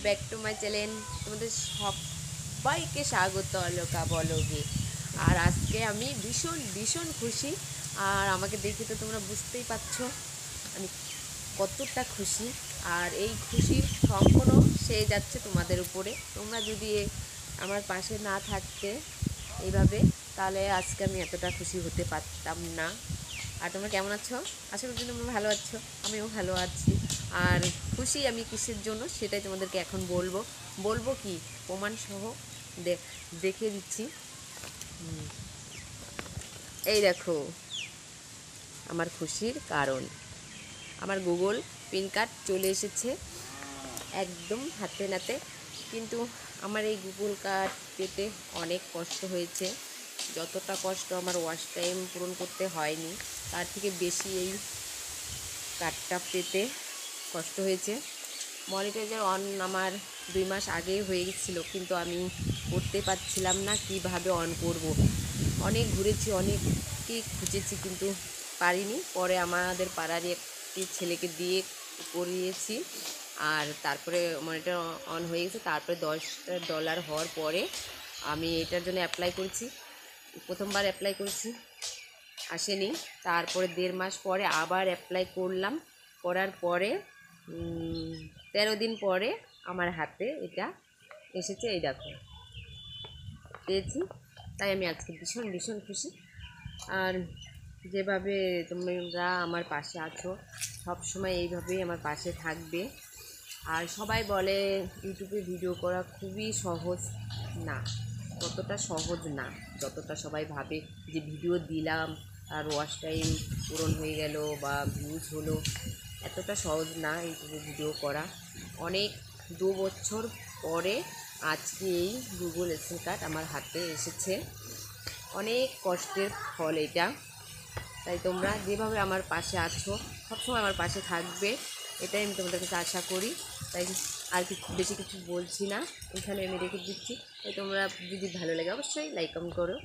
Back to my channel. তোমাদের সবাইকে স্বাগত অলোকা ব্লগে। আর আজকে আমি ভীষণ ভীষণ খুশি। আর আমাকে দেখে তো তোমরা বুঝতেই পারছো আমি কতটা খুশি। আর এই খুশির সম্পূর্ণ সে যাচ্ছে তোমাদের উপরে। তোমরা যদি আমার পাশে না থাকতে এইভাবে, তাহলে আজকে আমি এতটা খুশি হতে পারতাম না। আর তোমরা কেমন আছো? আশা করছি তোমরা ভালো আছো, আমিও ভালো আছি। আর খুশি আমি কিসের জন্য সেটাই তোমাদেরকে এখন বলবো কি প্রমাণ সহ দেখিয়ে দিচ্ছি। এই দেখো আমার খুশির কারণ, আমার গুগল পিন কার্ড চলে এসেছে একদম হাতে নাতে। কিন্তু আমার এই গুগল কার্ড পেতে অনেক কষ্ট হয়েছে। যতটা কষ্ট আমার ওয়াচ টাইম পূরণ করতে হয়নি, তার থেকে বেশি এই কার্ডটা পেতে কষ্ট হয়েছে। মনিটাইজার অন আমার 2 মাস আগেই হয়ে গেছিলো, কিন্তু আমি করতে পারছিলাম না কিভাবে অন করব। অনেক ঘুরেছি, অনেককেই খুঁজেছি, কিন্তু পারিনি। পরে আমাদের পাড়ারই একটি ছেলেকে দিয়ে করিয়েছি, আর তারপরে মনিটর অন হয়ে গেছে। তারপরে $10 হওয়ার পরে আমি এটার জন্য অ্যাপ্লাই করেছি। প্রথমবার অ্যাপ্লাই করেছি, আসেনি। তারপরে 1.5 মাস পরে আবার অ্যাপ্লাই করলাম। করার পরে 13 দিন পরে আমার হাতে এটা এসেছে। এই দেখো পেয়েছি। তাই আমি আজকে ভীষণ ভীষণ খুশি। আর যেভাবে তোমরা আমার পাশে আছো, সব সময় এইভাবেই আমার পাশে থাকবে। আর সবাই বলে ইউটিউবে ভিডিও করা খুবই সহজ। না, ততটা সহজ না যতটা সবাই ভাবে। যে ভিডিও দিলাম আর ওয়াচ টাইম পূরণ হয়ে গেল বা ভিউজ হলো, এতটা সহজ না ইউটিউবে ভিডিও করা। অনেক 2 বছর পরে আজকে এই গুগল এসএল কার্ড আমার হাতে এসেছে। অনেক কষ্টের ফল এটা। তাই তোমরা যেভাবে আমার পাশে আছো, সবসময় আমার পাশে থাকবে, এটাই আমি তোমাদের কাছে আশা করি। তাই আর বেশি কিছু বলছি না, এখানে আমি রেখে দিচ্ছি। তাই তোমরা যদি ভালো লাগে অবশ্যই লাইক কমেন্ট করো।